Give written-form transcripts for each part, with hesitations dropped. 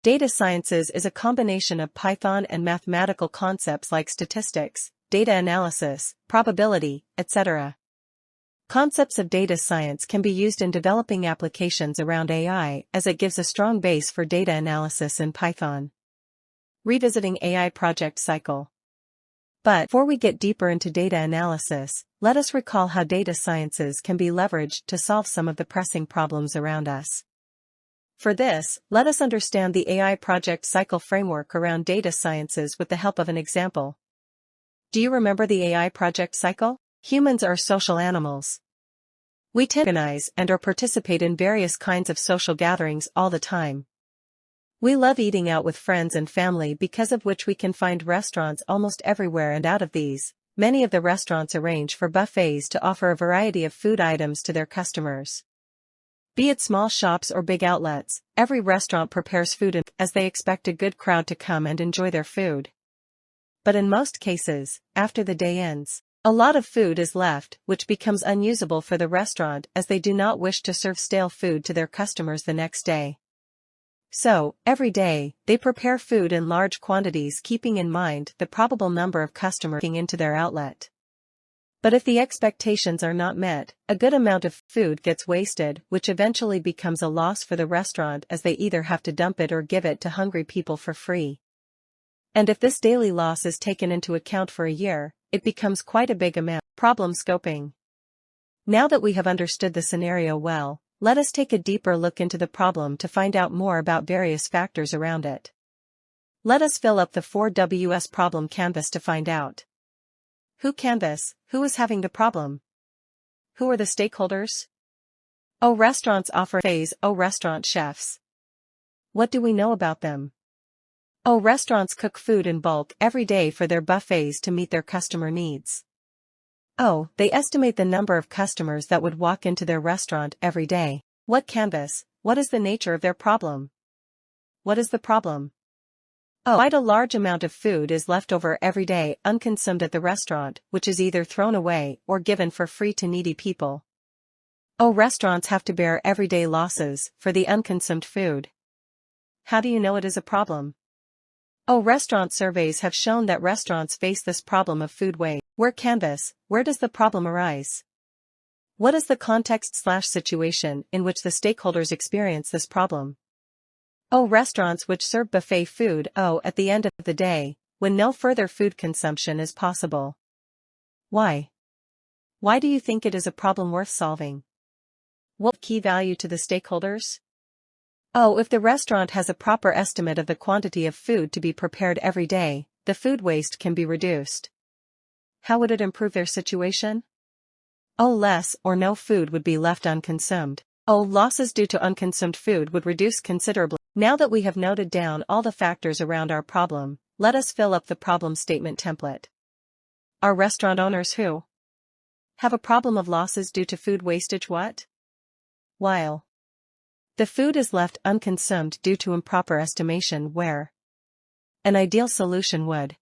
Data sciences is a combination of Python and mathematical concepts like statistics, data analysis, probability, etc. Concepts of data science can be used in developing applications around AI as it gives a strong base for data analysis in Python. Revisiting AI project cycle. But before we get deeper into data analysis, let us recall how data sciences can be leveraged to solve some of the pressing problems around us. For this, let us understand the AI project cycle framework around data sciences with the help of an example. Do you remember the AI project cycle? Humans are social animals. We tend to organize and/or participate in various kinds of social gatherings all the time. We love eating out with friends and family, because of which we can find restaurants almost everywhere, and out of these, many of the restaurants arrange for buffets to offer a variety of food items to their customers. Be it small shops or big outlets, every restaurant prepares food as they expect a good crowd to come and enjoy their food. But in most cases, after the day ends, a lot of food is left, which becomes unusable for the restaurant, as they do not wish to serve stale food to their customers the next day. So, every day, they prepare food in large quantities, keeping in mind the probable number of customers coming into their outlet. But if the expectations are not met, a good amount of food gets wasted, which eventually becomes a loss for the restaurant, as they either have to dump it or give it to hungry people for free. And if this daily loss is taken into account for a year, it becomes quite a big amount. Problem scoping. Now that we have understood the scenario well, let us take a deeper look into the problem to find out more about various factors around it. Let us fill up the 4Ws problem canvas to find out. Who canvas? Who is having the problem? Who are the stakeholders? Oh, restaurants offer buffets. Oh, restaurant chefs. What do we know about them? Oh, restaurants cook food in bulk every day for their buffets to meet their customer needs. Oh, they estimate the number of customers that would walk into their restaurant every day. What canvas? What is the nature of their problem? What is the problem? Oh, quite a large amount of food is left over every day unconsumed at the restaurant, which is either thrown away or given for free to needy people. Oh, restaurants have to bear everyday losses for the unconsumed food. How do you know it is a problem? Oh, restaurant surveys have shown that restaurants face this problem of food waste. Where canvas? Where does the problem arise? What is the context/situation in which the stakeholders experience this problem? Oh, restaurants which serve buffet food. Oh, at the end of the day, when no further food consumption is possible. Why? Why do you think it is a problem worth solving? What key value to the stakeholders? Oh, if the restaurant has a proper estimate of the quantity of food to be prepared every day, the food waste can be reduced. How would it improve their situation? Oh, less or no food would be left unconsumed. Oh, losses due to unconsumed food would reduce considerably. Now that we have noted down all the factors around our problem, let us fill up the problem statement template. Are restaurant owners who have a problem of losses due to food wastage what? While the food is left unconsumed due to improper estimation, where an ideal solution would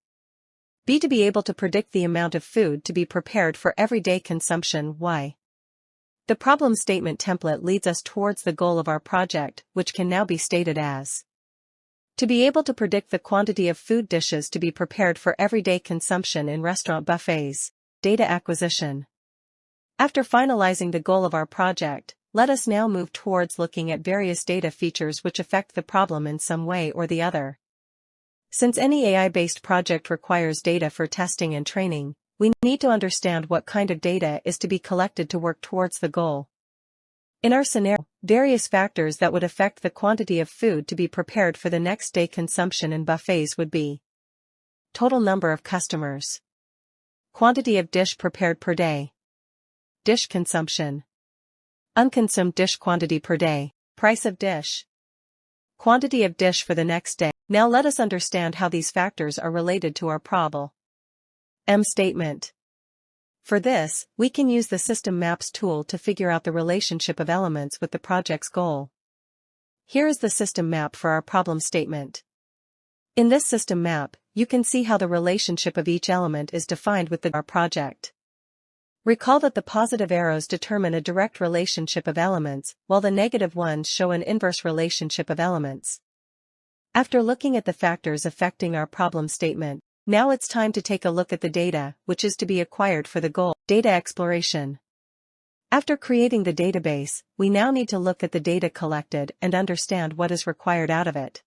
be to be able to predict the amount of food to be prepared for everyday consumption. Why? The problem statement template leads us towards the goal of our project, which can now be stated as to be able to predict the quantity of food dishes to be prepared for everyday consumption in restaurant buffets. Data acquisition. After finalizing the goal of our project, let us now move towards looking at various data features which affect the problem in some way or the other. Since any AI-based project requires data for testing and training, we need to understand what kind of data is to be collected to work towards the goal. In our scenario, various factors that would affect the quantity of food to be prepared for the next day consumption in buffets would be total number of customers, quantity of dish prepared per day, dish consumption, unconsumed dish quantity per day, price of dish, quantity of dish for the next day. Now let us understand how these factors are related to our problem statement. For this, we can use the System Maps tool to figure out the relationship of elements with the project's goal. Here is the system map for our problem statement. In this system map, you can see how the relationship of each element is defined with our project. Recall that the positive arrows determine a direct relationship of elements, while the negative ones show an inverse relationship of elements. After looking at the factors affecting our problem statement, now it's time to take a look at the data, which is to be acquired for the goal. Data exploration. After creating the database, we now need to look at the data collected and understand what is required out of it.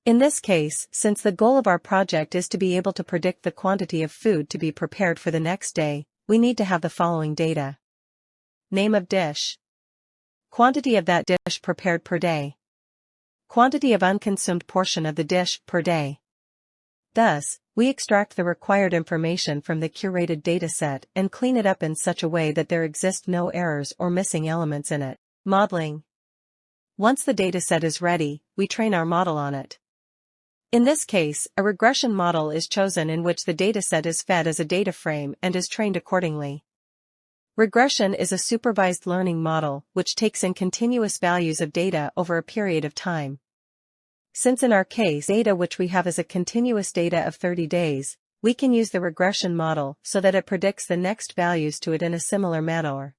In this case, since the goal of our project is to be able to predict the quantity of food to be prepared for the next day, we need to have the following data. Name of dish. Quantity of that dish prepared per day. Quantity of unconsumed portion of the dish per day. Thus, we extract the required information from the curated dataset and clean it up in such a way that there exist no errors or missing elements in it. Modeling. Once the dataset is ready, we train our model on it. In this case, a regression model is chosen in which the dataset is fed as a data frame and is trained accordingly. Regression is a supervised learning model which takes in continuous values of data over a period of time. Since in our case data which we have is a continuous data of 30 days, we can use the regression model so that it predicts the next values to it in a similar manner.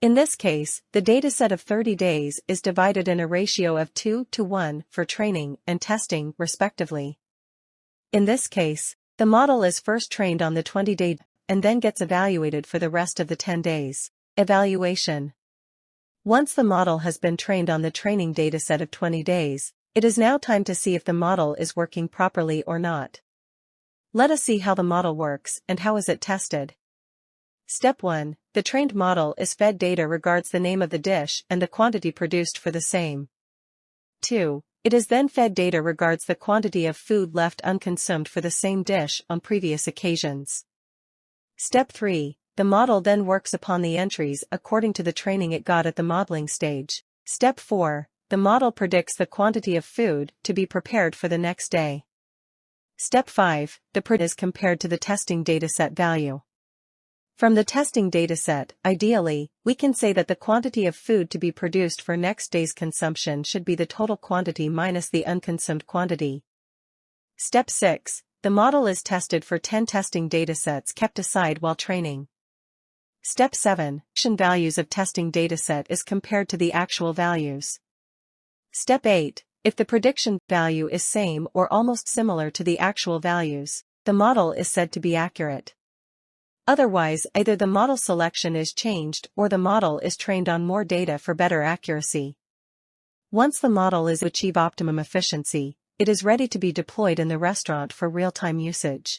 In this case, the dataset of 30 days is divided in a ratio of 2:1 for training and testing, respectively. In this case, the model is first trained on the 20-day and then gets evaluated for the rest of the 10 days. Evaluation. Once the model has been trained on the training dataset of 20 days, it is now time to see if the model is working properly or not. Let us see how the model works and how is it tested. Step 1. The trained model is fed data regards the name of the dish and the quantity produced for the same. 2. It is then fed data regards the quantity of food left unconsumed for the same dish on previous occasions. Step 3. The model then works upon the entries according to the training it got at the modeling stage. Step 4. The model predicts the quantity of food to be prepared for the next day. Step 5. The predict is compared to the testing dataset value. From the testing dataset, ideally, we can say that the quantity of food to be produced for next day's consumption should be the total quantity minus the unconsumed quantity. Step 6. The model is tested for 10 testing datasets kept aside while training. Step 7. Values of testing dataset is compared to the actual values. Step 8. If the prediction value is same or almost similar to the actual values, the model is said to be accurate. Otherwise, either the model selection is changed or the model is trained on more data for better accuracy. Once the model is to achieve optimum efficiency, it is ready to be deployed in the restaurant for real-time usage.